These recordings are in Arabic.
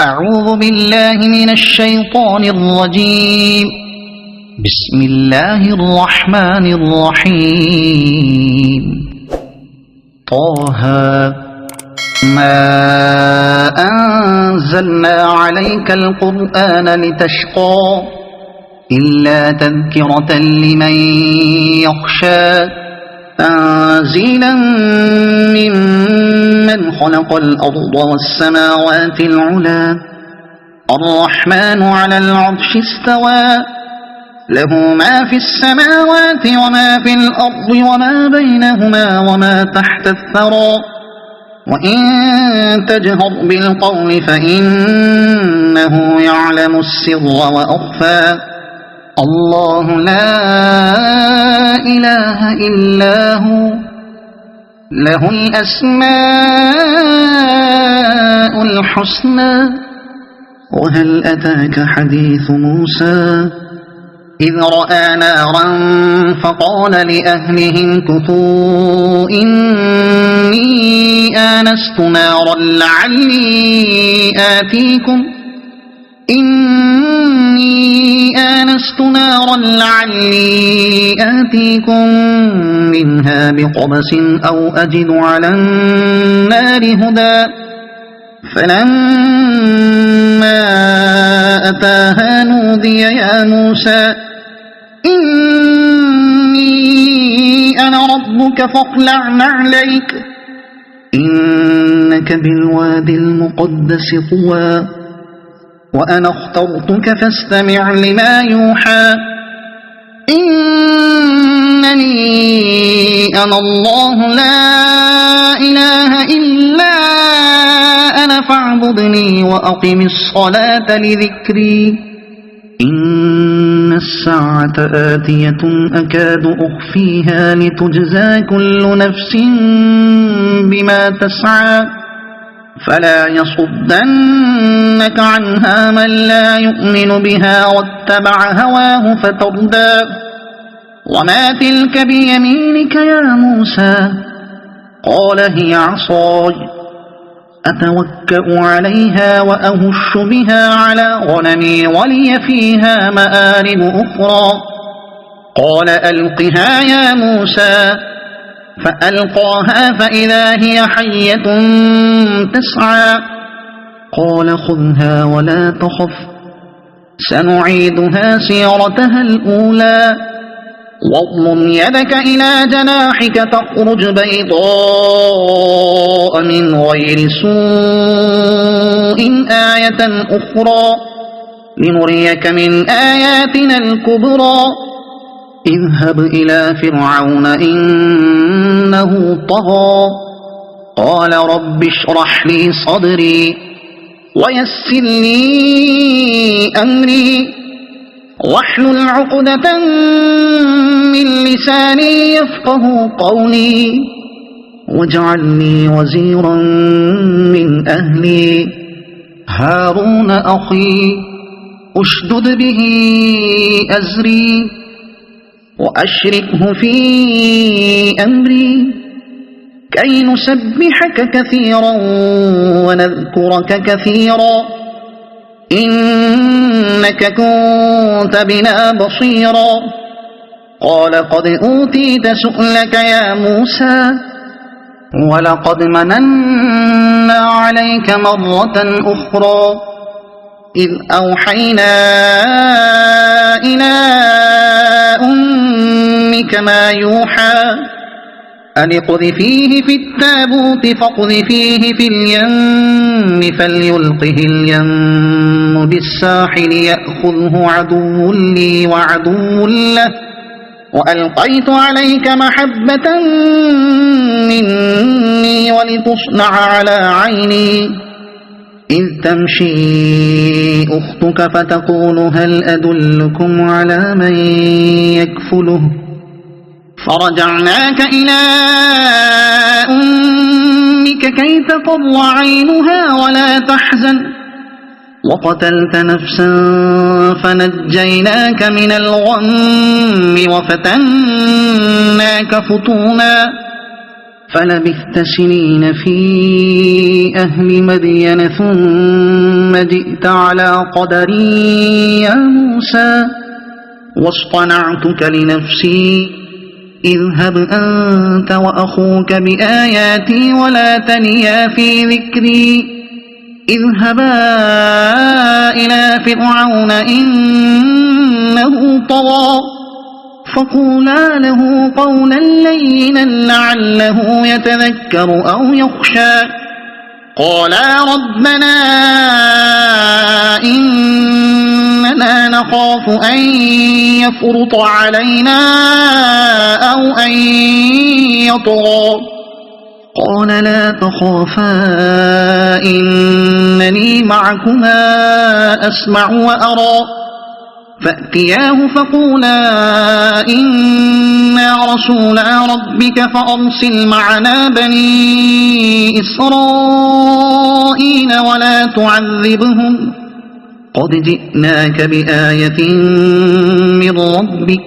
أعوذ بالله من الشيطان الرجيم. بسم الله الرحمن الرحيم. طه ما أنزلنا عليك القرآن لتشقى إلا تذكرة لمن يخشى تنزيلا ممن خلق الأرض والسماوات العلى الرحمن على العرش استوى له ما في السماوات وما في الأرض وما بينهما وما تحت الثرى وإن تجهر بالقول فإنه يعلم السر وأخفى الله لا إله إلا هو له الأسماء الحسنى. وهل أتاك حديث موسى إذ رأى نارا فقال لأهلهم كثوا إني آنست نارا لعلي آتيكم منها بقبس أو أجد على النار هدى فلما أتاها نودي يا موسى إني أنا ربك فاخلع نعليك إنك بالوادي المقدس طوى وأنا اخترتك فاستمع لما يوحى إنني أنا الله لا إله إلا أنا فاعبدني وأقم الصلاة لذكري إن الساعة آتية أكاد أخفيها لتجزى كل نفس بما تسعى فلا يصدنك عنها من لا يؤمن بها واتبع هواه فتردى وما تلك بيمينك يا موسى قال هي عصاي أتوكأ عليها وأهش بها على غنمي ولي فيها مآرب أخرى قال ألقها يا موسى فألقاها فإذا هي حية تسعى قال خذها ولا تخف سنعيدها سيرتها الأولى واضمم يدك إلى جناحك تخرج بيضاء من غير سوء آية أخرى لنريك من آياتنا الكبرى اذهب إلى فرعون إنه طغى قال رب اشرح لي صدري ويسر لي أمري واحلل عقدة من لساني يفقه قولي واجعل لي وزيرا من أهلي هارون أخي أشدد به أزري وأشركه في أمري كي نسبحك كثيرا ونذكرك كثيرا إنك كنت بنا بصيرا قال قد أوتيت سؤلك يا موسى ولقد مننا عليك مرة أخرى إذ أوحينا إلى أمك ما يوحى أن اقذفيه في التابوت فاقذفيه في اليم فليلقه اليم بالساحل يأخذه عدو لي وعدو له وألقيت عليك محبة مني ولتصنع على عيني إذ تمشي أختك فتقول هل أدلكم على من يكفله فرجعناك إلى أمك كي تقر عينها ولا تحزن وقتلت نفسا فنجيناك من الغم وفتناك فتونا فلبثت سنين في أهل مدين ثم جئت على قدري يا موسى واصطنعتك لنفسي اذهب أنت وأخوك بآياتي ولا تنيا في ذكري اذهبا إلى فرعون إنه طغى فقولا له قولا لينا لعله يتذكر أو يخشى قالا ربنا إننا نخاف أن يفرط علينا أو أن يطغى قال لا تخافا إنني معكما أسمع وأرى فأتياه فقولا إنا رسولا ربك فأرسل معنا بني إسرائيل ولا تعذبهم قد جئناك بآية من ربك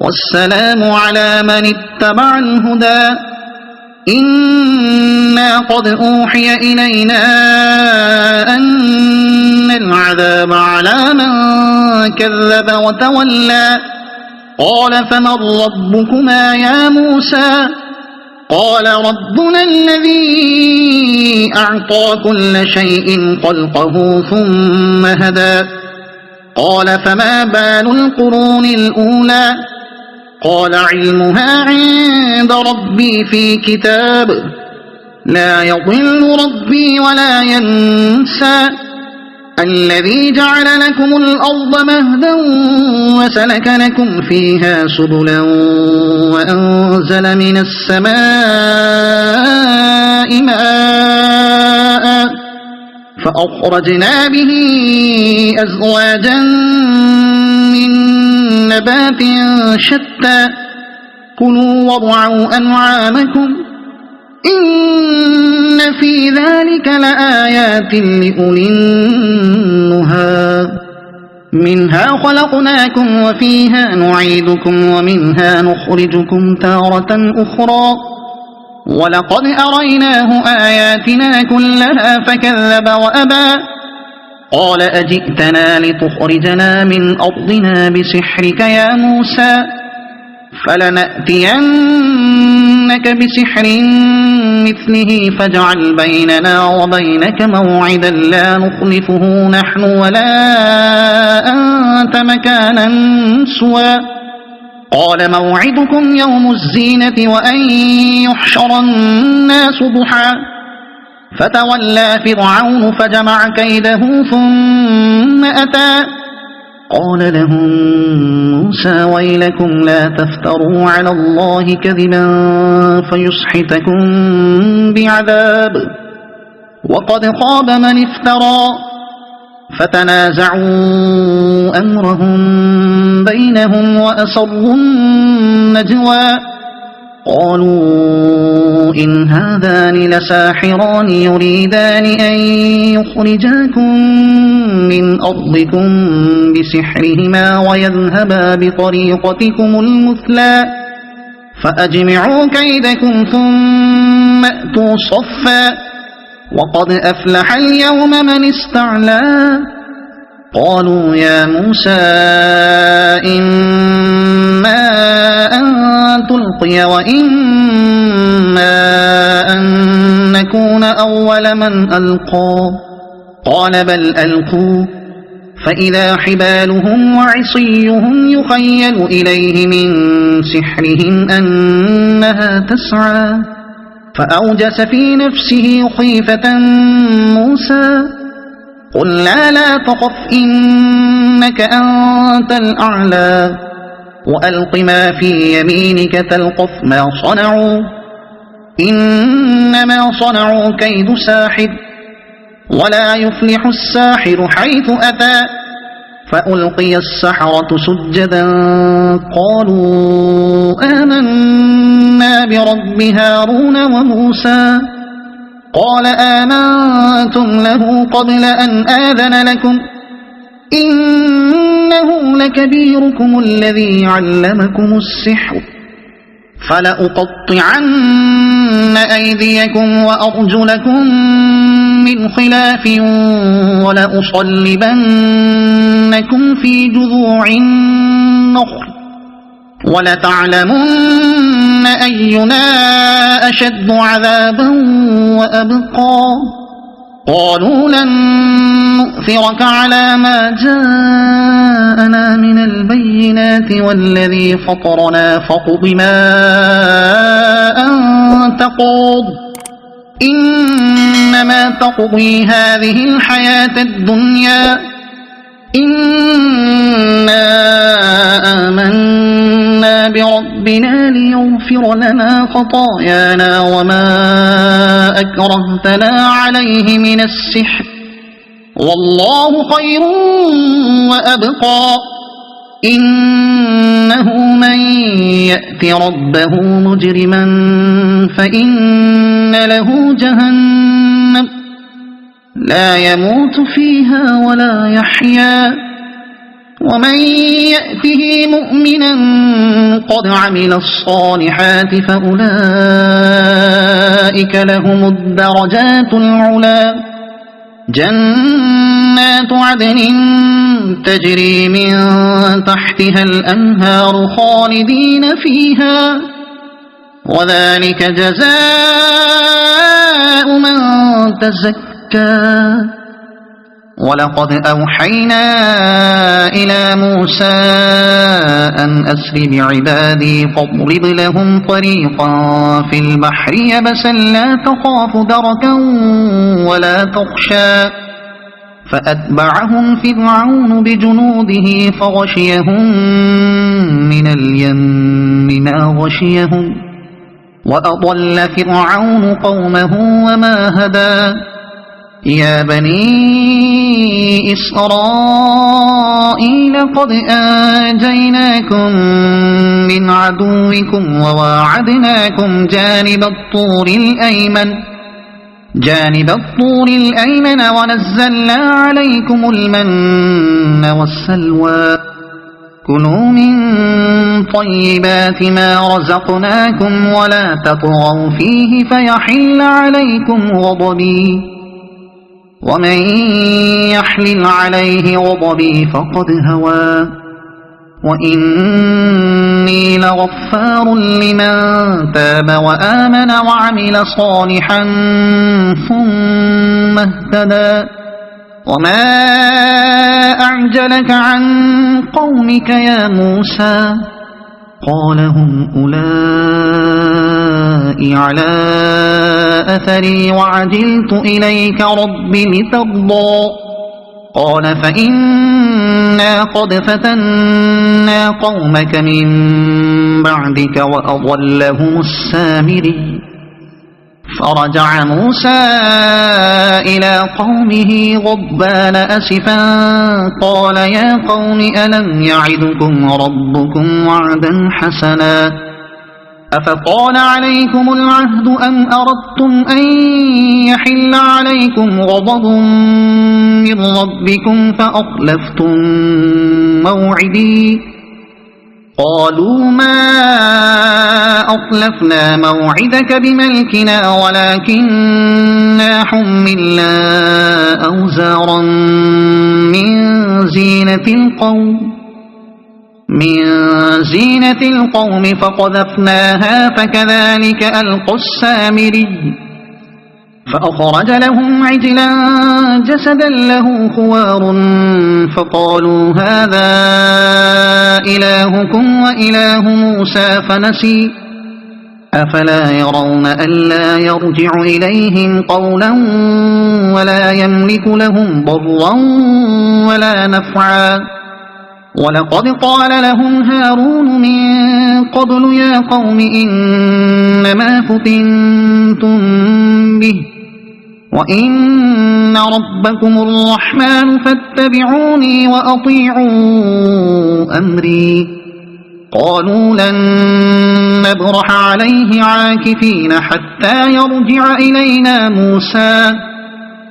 والسلام على من اتبع الهدى إنا قد أوحي إلينا أن العذاب على من كذب وتولى قال فمن ربكما يا موسى قال ربنا الذي أعطى كل شيء خلقه ثم هدى قال فما بال القرون الأولى قال علمها عند ربي في كتاب لا يضل ربي ولا ينسى الذي جعل لكم الأرض مهدا وسلك لكم فيها سبلا وأنزل من السماء ماء فأخرجنا به أزواجا من نبات شتى كلوا وارعوا أنعامكم إن في ذلك لآيات لأولي النهى منها خلقناكم وفيها نعيدكم ومنها نخرجكم تارة أخرى ولقد أريناه آياتنا كلها فكذب وأبى قال أجئتنا لتخرجنا من أرضنا بسحرك يا موسى فلنأتينك بسحر مثله فاجعل بيننا وبينك موعدا لا نخلفه نحن ولا أنت مكانا سوى قال موعدكم يوم الزينة وأن يحشر الناس ضحى فتولى فرعون فجمع كيده ثم أتى قال لهم موسى ويلكم لا تفتروا على الله كذبا فيسحتكم بعذاب وقد خاب من افترى فتنازعوا أمرهم بينهم وأسروا النجوى قالوا إن هذان لساحران يريدان أن يخرجاكم من أرضكم بسحرهما ويذهبا بطريقتكم المثلى فأجمعوا كيدكم ثم أتوا صفا وقد أفلح اليوم من استعلى قالوا يا موسى إما أن تلقي وإما أن نكون أول من ألقى قال بل ألقوا فإذا حبالهم وعصيهم يخيل إليه من سحرهم أنها تسعى فأوجس في نفسه خيفة موسى قلنا لا تخف إنك أنت الأعلى وألق ما في يمينك تلقف ما صنعوا إنما صنعوا كيد ساحر ولا يفلح الساحر حيث أتى فألقي السحرة سجدا قالوا آمنا برب هارون وموسى قال آمنتم له قبل أن آذن لكم إنه لكبيركم الذي علمكم السحر فلأقطعن أيديكم وأرجلكم من خلاف ولأصلبنكم في جذوع النخل ولتعلمن أينا أشد عذابا وأبقى قالوا لن نؤثرك على ما جاءنا من البينات والذي فطرنا فاقض ما أنت قاض إنما تقضي هذه الحياة الدنيا إنا آمنا بربنا ليغفر لنا خطايانا وما أكرهتنا عليه من السحر والله خير وأبقى إنه من يأت ربه مجرما فإن له جهنم لا يموت فيها ولا يحيا ومن يأته مؤمنا قد عمل الصالحات فأولئك لهم الدرجات العلى جنات عدن تجري من تحتها الأنهار خالدين فيها وذلك جزاء من تزكى ولقد أوحينا إلى موسى أن أسر بعبادي فاضرب لهم طريقا في البحر يبسا لا تخاف دركا ولا تخشى فأتبعهم فرعون بجنوده فغشيهم من اليم ما غشيهم وأضل فرعون قومه وما هدى يا بني إسرائيل قد أنجيناكم من عدوكم وواعدناكم جانب الطور الأيمن ونزلنا عليكم المن والسلوى كلوا من طيبات ما رزقناكم ولا تطغوا فيه فيحل عليكم غضبي ومن يحلل عليه غضبي فقد هوى وإني لغفار لمن تاب وآمن وعمل صالحا ثم اهتدى وما أعجلك عن قومك يا موسى قال هم أولئك على أثري وعجلت إليك رب لترضى قال فإنا قد فتنا قومك من بعدك وأضلهم السامري فرجع موسى إلى قومه غضبان أسفا قال يا قوم ألم يعدكم ربكم وعدا حسنا أفطال عليكم العهد أم أردتم أن يحل عليكم غضب من ربكم فأخلفتم موعدي قالوا ما أخلفنا موعدك بملكنا ولكننا حملنا أوزارا من زينة القوم فقذفناها فكذلك ألقى السامري فأخرج لهم عجلا جسدا له خوار فقالوا هذا إلهكم وإله موسى فنسي أفلا يرون ألا يرجع إليهم قولا ولا يملك لهم ضرا ولا نفعا ولقد قال لهم هارون من قبل يا قوم إنما فتنتم به وإن ربكم الرحمن فاتبعوني وأطيعوا أمري قالوا لن نبرح عليه عاكفين حتى يرجع إلينا موسى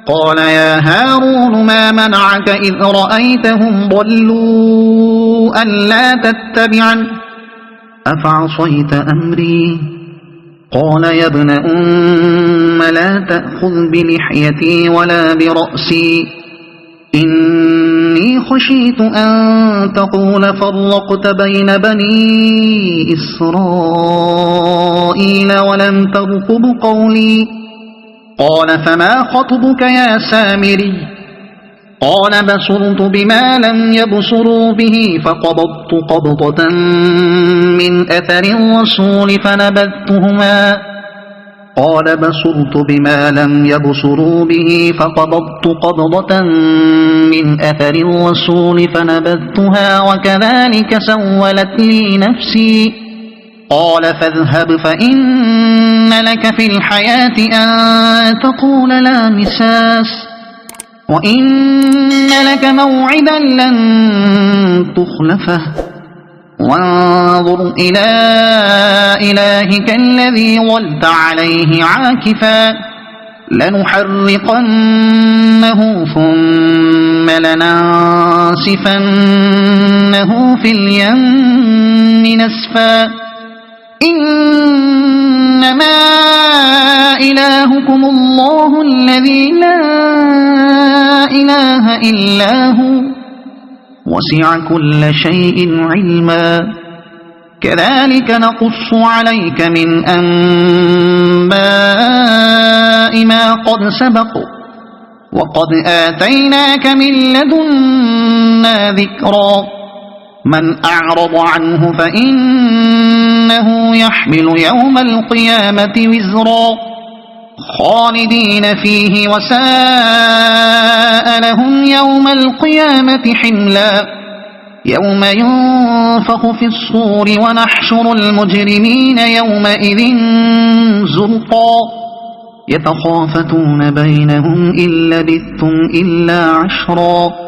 قال يا هارون ما منعك إذ رأيتهم ضلوا ألا تتبعن أفعصيت أمري؟ قال يا ابن أم لا تأخذ بلحيتي ولا برأسي، إني خشيت أن تقول فرقت بين بني إسرائيل ولم ترقب قولي. قال فما خطبك يا سامري؟ قال بصرت بما لم يبصروا به فقبضت قبضة من أثر الرسول فنبذتهما. قال بصرت بما لم يبصروا به فقبضت قبضة من أثر الرسول فنبذتها وكذلك سولت لي نفسي. قال فاذهب فإن لك في الحياة أن تقول لا مساس، وإن لك موعدا لن تخلفه، وانظر إلى إلهك الذي ظلت عليه عاكفا لنحرقنه ثم لننسفنه في اليم نسفا. إنما إلهكم الله الذي لا إله إلا هو وسع كل شيء علما. كذلك نقص عليك من أنباء ما قد سبق وقد آتيناك من لدنا ذكرا. من أعرض عنه فإنه يحمل يوم القيامة وزرا خالدين فيه وساء لهم يوم القيامة حملا. يوم ينفخ في الصور ونحشر المجرمين يومئذ زرقا يتخافتون بينهم إن لبثتم إلا عشرا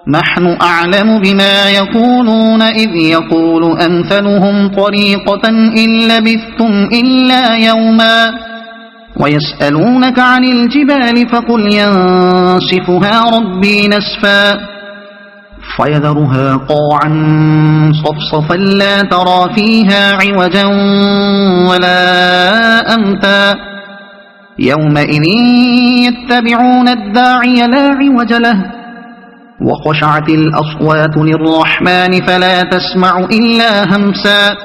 نحن أعلم بما يقولون إذ يقول أمثلهم طريقة إن لبثتم إلا يوما. ويسألونك عن الجبال فقل ينسفها ربي نسفا فيذرها قاعا صفصفا لا ترى فيها عوجا ولا أمتا. يومئذ يتبعون الداعي لا عوج له وخشعت الأصوات للرحمن فلا تسمع إلا همسا.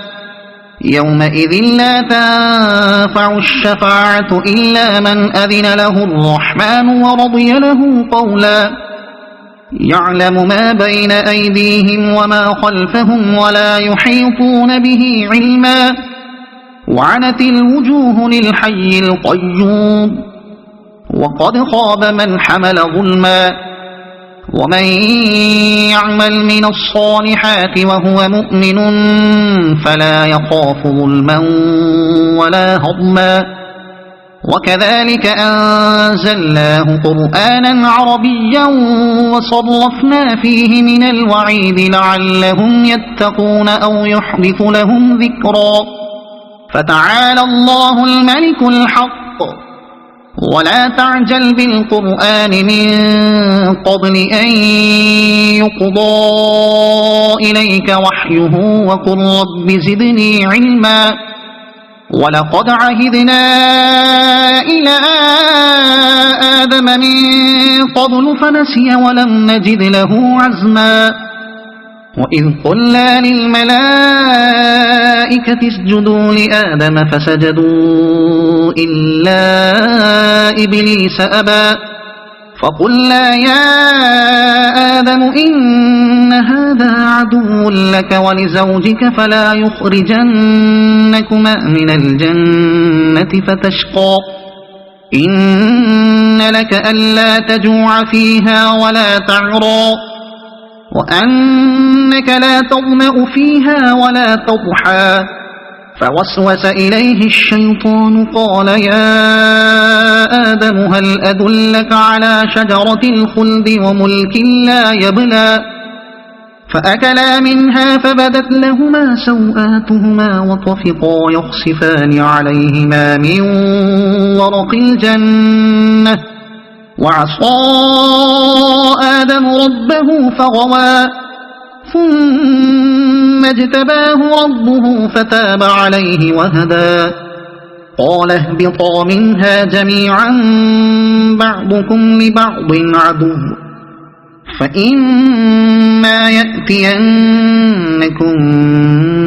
يومئذ لا تنفع الشفاعة إلا من أذن له الرحمن ورضي له قولا. يعلم ما بين أيديهم وما خلفهم ولا يحيطون به علما. وعنت الوجوه للحي القيوم وقد خاب من حمل ظلما. ومن يعمل من الصالحات وهو مؤمن فلا يخاف ظلما ولا هضما. وكذلك أنزلناه قرآنا عربيا وصرفنا فيه من الوعيد لعلهم يتقون أو يحدث لهم ذكرا. فتعالى الله الملك الحق ولا تعجل بالقرآن من قبل أن يقضى إليك وحيه وقل رب زدني علما. ولقد عهدنا إلى آدم من قبل فنسي ولم نجد له عزما. وإذ قلنا للملائكة اسجدوا لآدم فسجدوا إلا إبليس أبى فقلنا يا آدم إن هذا عدو لك ولزوجك فلا يخرجنكما من الجنة فتشقى. إن لك ألا تجوع فيها ولا تعرى وأنك لا تظمأ فيها ولا تضحى. فوسوس إليه الشيطان قال يا آدم هل أدلك على شجرة الخلد وملك لا يبلى. فأكلا منها فبدت لهما سوآتهما وطفقا يخصفان عليهما من ورق الجنة. وعصى آدم ربه فغوى ثم ثم اجتباه ربه فتاب عليه وهدى قال اهبطا منها جميعا بعضكم لبعض عدو فإما يأتينكم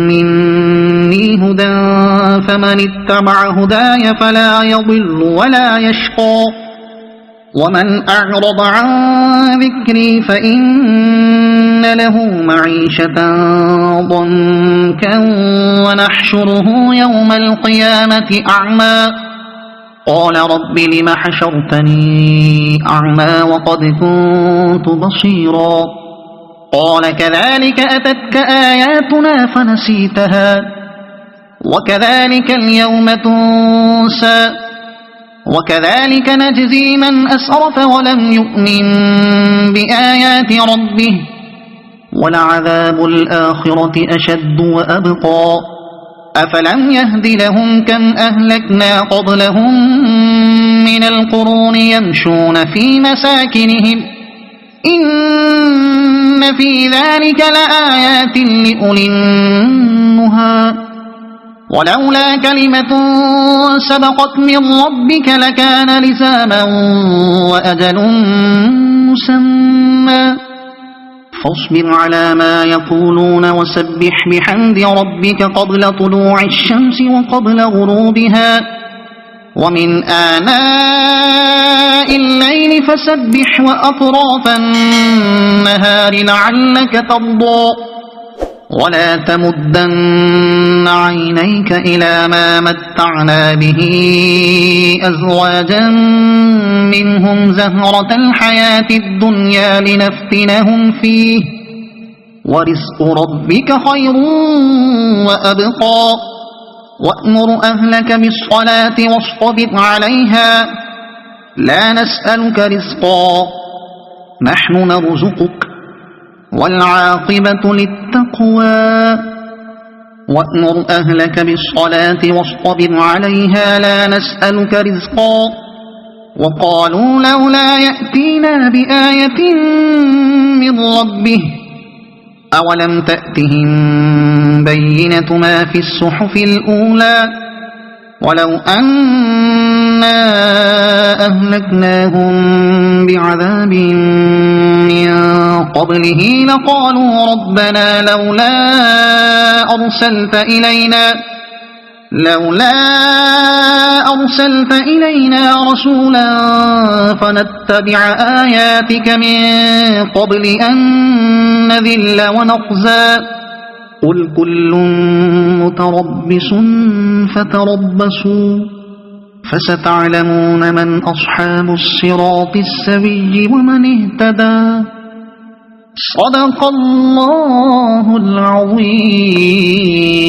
مني هدى فمن اتبع هداي فلا يضل ولا يشقى ومن أعرض عن ذكري فإن له معيشة ضنكا ونحشره يوم القيامة أعمى قال رب لم حشرتني أعمى وقد كنت بصيرا قال كذلك أتتك آياتنا فنسيتها وكذلك اليوم تنسى وكذلك نجزي من أسرف ولم يؤمن بآيات ربه ولعذاب الآخرة أشد وأبقى أفلم يهد لهم كم أهلكنا قبلهم من القرون يمشون في مساكنهم إن في ذلك لآيات لأولي النهى ولولا كلمة سبقت من ربك لكان لزاما وأجل مسمى فاصبر على ما يقولون وسبح بحمد ربك قبل طلوع الشمس وقبل غروبها ومن آناء الليل فسبح وأطراف النهار لعلك ترضى ولا تمدن عينيك إلى ما متعنا به أزواجا منهم زهرة الحياة الدنيا لنفتنهم فيه ورزق ربك خير وأبقى وأمر أهلك بالصلاة واصطبر عليها لا نسألك رزقا نحن نرزقك والعاقبة للتقوى وأمر أهلك بالصلاة واصطبر عليها لا نسألك رزقا وقالوا لولا يأتينا بآية من ربه أولم تأتهم بينة ما في الصحف الأولى ولو أنا أهلكناهم بعذاب من قبله لقالوا ربنا لولا أرسلت إلينا رسولا فنتبع آياتك من قبل أن نذل ونخزى قل كل متربص فتربصوا فستعلمون من أصحاب الصراط السوي ومن اهتدى صدق الله العظيم.